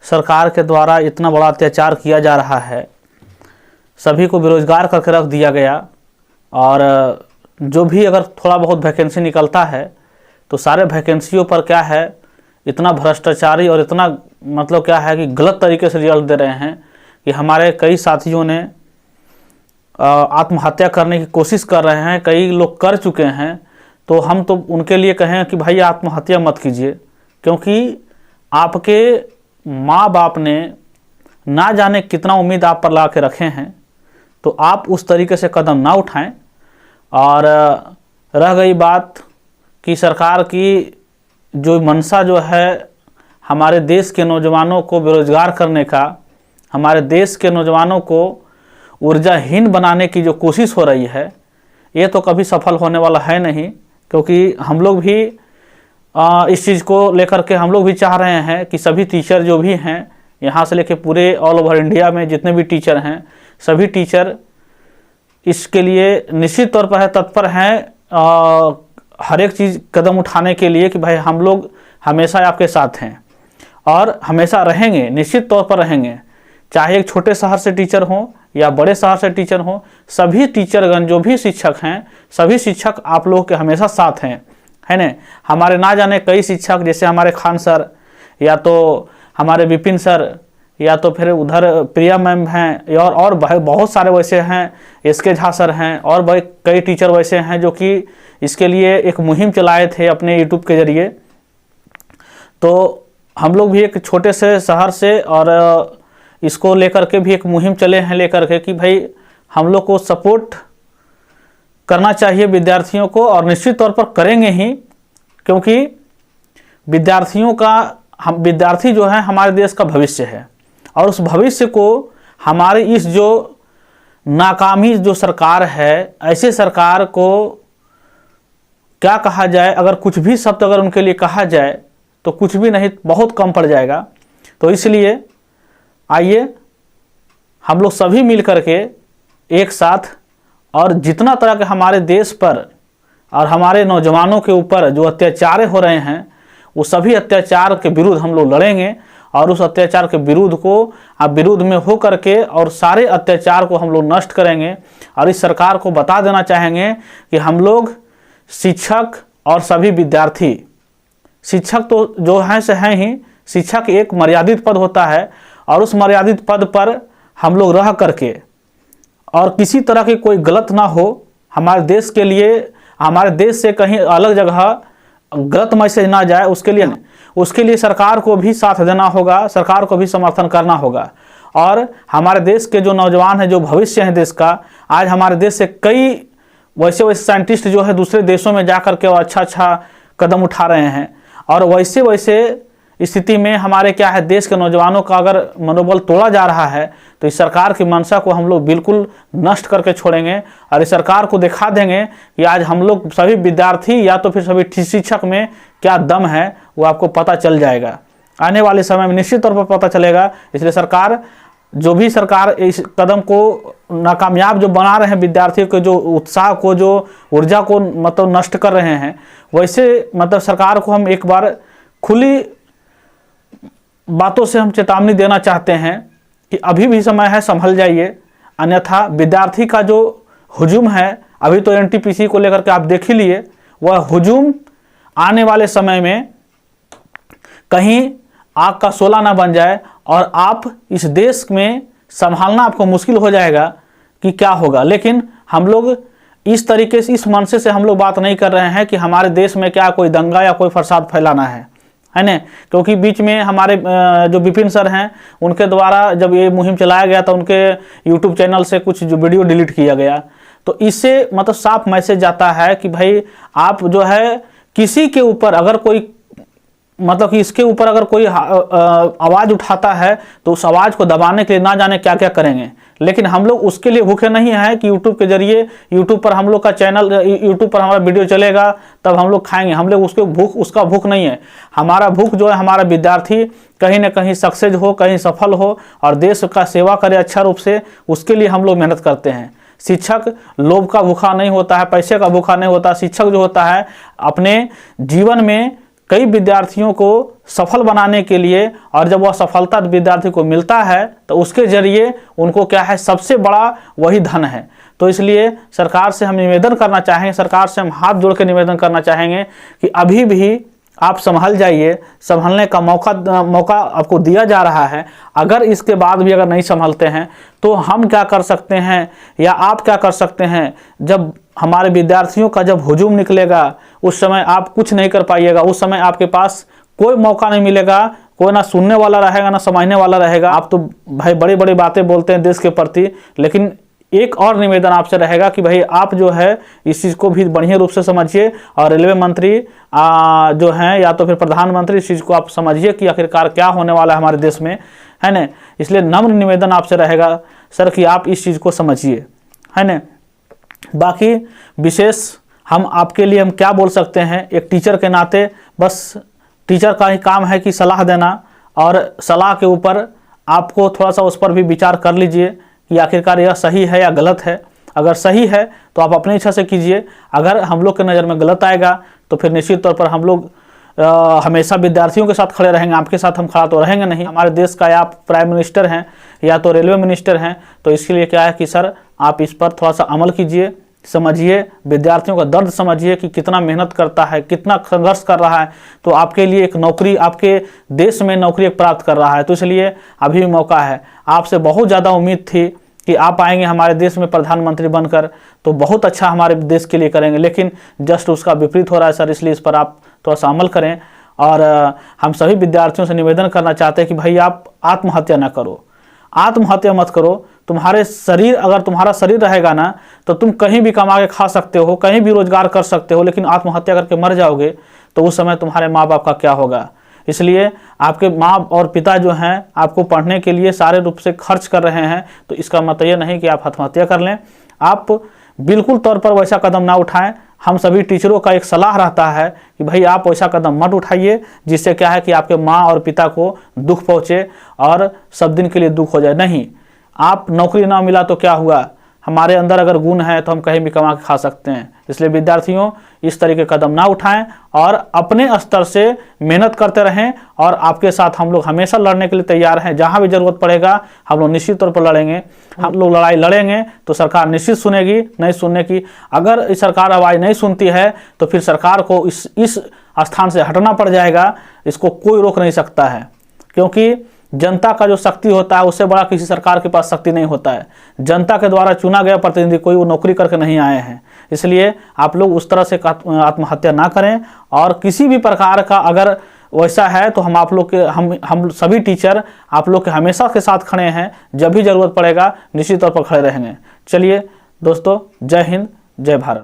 सरकार के द्वारा इतना बड़ा अत्याचार किया जा रहा है, सभी को बेरोजगार करके रख दिया गया। और जो भी अगर थोड़ा बहुत वैकेंसी निकलता है तो सारे वैकेंसियों पर क्या है, इतना भ्रष्टाचारी और इतना मतलब क्या है कि गलत तरीके से रिजल्ट दे रहे हैं कि हमारे कई साथियों ने आत्महत्या करने की कोशिश कर रहे हैं, कई लोग कर चुके हैं। तो हम तो उनके लिए कहें कि भाई आत्महत्या मत कीजिए, क्योंकि आपके माँ बाप ने ना जाने कितना उम्मीद आप पर ला के रखे हैं। तो आप उस तरीके से कदम ना उठाएं। और रह गई बात कि सरकार की जो मंशा जो है हमारे देश के नौजवानों को बेरोजगार करने का, हमारे देश के नौजवानों को ऊर्जाहीन बनाने की जो कोशिश हो रही है, ये तो कभी सफल होने वाला है नहीं। क्योंकि हम लोग भी इस चीज़ को लेकर के हम लोग भी चाह रहे हैं कि सभी टीचर जो भी हैं यहाँ से लेके पूरे ऑल ओवर इंडिया में जितने भी टीचर हैं, सभी टीचर इसके लिए निश्चित तौर पर तत्पर हैं हर एक चीज़ कदम उठाने के लिए कि भाई हम लोग हमेशा आपके साथ हैं और हमेशा रहेंगे, निश्चित तौर पर रहेंगे। चाहे एक छोटे शहर से टीचर हों या बड़े शहर से टीचर हों, सभी टीचरगण जो भी शिक्षक हैं, सभी शिक्षक आप लोगों के हमेशा साथ हैं, है ना। हमारे ना जाने कई शिक्षक, जैसे हमारे खान सर या तो हमारे विपिन सर या तो फिर उधर प्रिया मैम हैं और बहुत सारे वैसे हैं, एसके झा सर हैं और कई टीचर वैसे हैं जो कि इसके लिए एक मुहिम चलाए थे अपने यूट्यूब के जरिए। तो हम लोग भी एक छोटे से शहर से और इसको लेकर के भी एक मुहिम चले हैं लेकर के कि भाई हम लोग को सपोर्ट करना चाहिए विद्यार्थियों को, और निश्चित तौर पर करेंगे ही, क्योंकि विद्यार्थी जो है हमारे देश का भविष्य है। और उस भविष्य को हमारी इस जो नाकामी जो सरकार है, ऐसे सरकार को क्या कहा जाए, अगर कुछ भी शब्द अगर उनके लिए कहा जाए तो कुछ भी नहीं, बहुत कम पड़ जाएगा। तो इसलिए आइए हम लोग सभी मिल करके एक साथ, और जितना तरह के हमारे देश पर और हमारे नौजवानों के ऊपर जो अत्याचार हो रहे हैं, वो सभी अत्याचार के विरुद्ध हम लोग लड़ेंगे। और उस अत्याचार के विरुद्ध में हो करके और सारे अत्याचार को हम लोग नष्ट करेंगे। और इस सरकार को बता देना चाहेंगे कि हम लोग शिक्षक और सभी विद्यार्थी, शिक्षक तो जो हैं से हैं ही, शिक्षक एक मर्यादित पद होता है और उस मर्यादित पद पर हम लोग रह करके और किसी तरह की कोई गलत ना हो, हमारे देश के लिए, हमारे देश से कहीं अलग जगह गलत मैसेज ना जाए, उसके लिए सरकार को भी साथ देना होगा, सरकार को भी समर्थन करना होगा। और हमारे देश के जो नौजवान हैं, जो भविष्य है देश का, आज हमारे देश से कई वैसे साइंटिस्ट जो है दूसरे देशों में जा कर के अच्छा कदम उठा रहे हैं। और वैसे स्थिति में हमारे क्या है, देश के नौजवानों का अगर मनोबल तोड़ा जा रहा है तो इस सरकार की मंशा को हम लोग बिल्कुल नष्ट करके छोड़ेंगे। और इस सरकार को दिखा देंगे कि आज हम लोग सभी विद्यार्थी या तो फिर सभी शिक्षक में क्या दम है, वो आपको पता चल जाएगा। आने वाले समय में निश्चित तौर पर पता चलेगा। इसलिए सरकार, जो भी सरकार इस कदम को नाकामयाब जो बना रहे हैं, विद्यार्थियों के जो उत्साह को, जो ऊर्जा को मतलब नष्ट कर रहे हैं, वैसे मतलब सरकार को हम एक बार खुली बातों से हम चेतावनी देना चाहते हैं कि अभी भी समय है, संभल जाइए। अन्यथा विद्यार्थी का जो हुजूम है, अभी तो एनटीपीसी को लेकर के आप देख ही लिए, वह हुजूम आने वाले समय में कहीं आग का शोला ना बन जाए और आप इस देश में संभालना आपको मुश्किल हो जाएगा कि क्या होगा। लेकिन हम लोग इस तरीके से, इस मनसे से हम लोग बात नहीं कर रहे हैं कि हमारे देश में क्या कोई दंगा या कोई फसाद फैलाना है ना। क्योंकि बीच में हमारे जो विपिन सर हैं, उनके द्वारा जब ये मुहिम चलाया गया था, उनके यूट्यूब चैनल से कुछ जो वीडियो डिलीट किया गया। तो इससे मतलब साफ मैसेज जाता है कि भाई आप जो है किसी के ऊपर अगर कोई मतलब कि इसके ऊपर अगर कोई आवाज़ उठाता है तो उस आवाज़ को दबाने के लिए ना जाने क्या क्या करेंगे। लेकिन हम लोग उसके लिए भूखे नहीं हैं कि यूट्यूब के जरिए, यूट्यूब पर हम लोग का चैनल, यूट्यूब पर हमारा वीडियो चलेगा तब हम लोग खाएंगे। हम लोग उसका भूख नहीं है। हमारा भूख जो है, हमारा विद्यार्थी कहीं ना कहीं सक्सेस हो, कहीं सफल हो और देश का सेवा करे अच्छा रूप से, उसके लिए हम लोग मेहनत करते हैं। शिक्षक लोभ का भूखा नहीं होता है, पैसे का भूखा नहीं होता। शिक्षक जो होता है अपने जीवन में कई विद्यार्थियों को सफल बनाने के लिए, और जब वह सफलता विद्यार्थी को मिलता है तो उसके जरिए उनको क्या है, सबसे बड़ा वही धन है। तो इसलिए सरकार से हम निवेदन करना चाहेंगे, सरकार से हम हाथ जोड़ के निवेदन करना चाहेंगे कि अभी भी आप संभल जाइए, संभलने का मौका आपको दिया जा रहा है। अगर इसके बाद भी अगर नहीं संभलते हैं तो हम क्या कर सकते हैं या आप क्या कर सकते हैं, जब हमारे विद्यार्थियों का जब हुजूम निकलेगा उस समय आप कुछ नहीं कर पाइएगा, उस समय आपके पास कोई मौका नहीं मिलेगा, कोई ना सुनने वाला रहेगा ना समझने वाला रहेगा। आप तो भाई बड़ी बड़ी बातें बोलते हैं देश के प्रति, लेकिन एक और निवेदन आपसे रहेगा कि भाई आप जो है इस चीज़ को भी बढ़िया रूप से समझिए, और रेलवे मंत्री जो हैं या तो फिर प्रधानमंत्री, इस चीज़ को आप समझिए कि आखिरकार क्या होने वाला है हमारे देश में, है ना। इसलिए नम्र निवेदन आपसे रहेगा सर कि आप इस चीज़ को समझिए, है ना। बाकी विशेष हम आपके लिए हम क्या बोल सकते हैं, एक टीचर के नाते बस टीचर का ही काम है कि सलाह देना, और सलाह के ऊपर आपको थोड़ा सा उस पर भी विचार कर लीजिए कि आखिरकार यह सही है या गलत है। अगर सही है तो आप अपनी इच्छा से कीजिए, अगर हम लोग के नज़र में गलत आएगा तो फिर निश्चित तौर पर हम लोग हमेशा विद्यार्थियों के साथ खड़े रहेंगे, आपके साथ हम खड़ा तो रहेंगे नहीं। हमारे देश का या आप प्राइम मिनिस्टर हैं या तो रेलवे मिनिस्टर हैं, तो इसके लिए क्या है कि सर आप इस पर थोड़ा सा अमल कीजिए, समझिए, विद्यार्थियों का दर्द समझिए कि कितना मेहनत करता है, कितना संघर्ष कर रहा है, तो आपके लिए एक नौकरी, आपके देश में नौकरी प्राप्त कर रहा है। तो इसलिए अभी भी मौका है। आपसे बहुत ज़्यादा उम्मीद थी कि आप आएंगे हमारे देश में प्रधानमंत्री बनकर तो बहुत अच्छा हमारे देश के लिए करेंगे, लेकिन जस्ट उसका विपरीत हो रहा है सर। इसलिए इस पर आप थोड़ा सा अमल करें, और हम सभी विद्यार्थियों से निवेदन करना चाहते हैं कि भाई आप आत्महत्या ना करो, आत्महत्या मत करो। तुम्हारे शरीर, अगर तुम्हारा शरीर रहेगा ना तो तुम कहीं भी कमा के खा सकते हो, कहीं भी रोजगार कर सकते हो, लेकिन आत्महत्या करके मर जाओगे तो उस समय तुम्हारे माँ बाप का क्या होगा। इसलिए आपके माँ और पिता जो हैं आपको पढ़ने के लिए सारे रूप से खर्च कर रहे हैं, तो इसका मतलब ये नहीं कि आप आत्महत्या कर लें। आप बिल्कुल तौर पर वैसा कदम ना उठाएं। हम सभी टीचरों का एक सलाह रहता है कि भाई आप वैसा कदम मत उठाइए जिससे क्या है कि आपके माँ और पिता को दुख पहुँचे और सब दिन के लिए दुख हो जाए। नहीं, आप नौकरी ना मिला तो क्या हुआ, हमारे अंदर अगर गुण है तो हम कहीं भी कमा के खा सकते हैं। इसलिए विद्यार्थियों इस तरह के कदम ना उठाएं और अपने स्तर से मेहनत करते रहें, और आपके साथ हम लोग हमेशा लड़ने के लिए तैयार हैं। जहां भी जरूरत पड़ेगा हम लोग निश्चित तौर पर लड़ेंगे। हम लोग लड़ाई लड़ेंगे तो सरकार निश्चित सुनेगी, नहीं सुनने की। अगर सरकार आवाज़ नहीं सुनती है तो फिर सरकार को इस स्थान से हटना पड़ जाएगा। इसको कोई रोक नहीं सकता है, क्योंकि जनता का जो शक्ति होता है उससे बड़ा किसी सरकार के पास शक्ति नहीं होता है। जनता के द्वारा चुना गया प्रतिनिधि कोई वो नौकरी करके नहीं आए हैं। इसलिए आप लोग उस तरह से आत्महत्या ना करें, और किसी भी प्रकार का अगर वैसा है तो हम आप लोग के हम सभी टीचर आप लोग के हमेशा के साथ खड़े हैं। जब भी जरूरत पड़ेगा निश्चित तौर पर खड़े रहेंगे। चलिए दोस्तों, जय हिंद, जय भारत।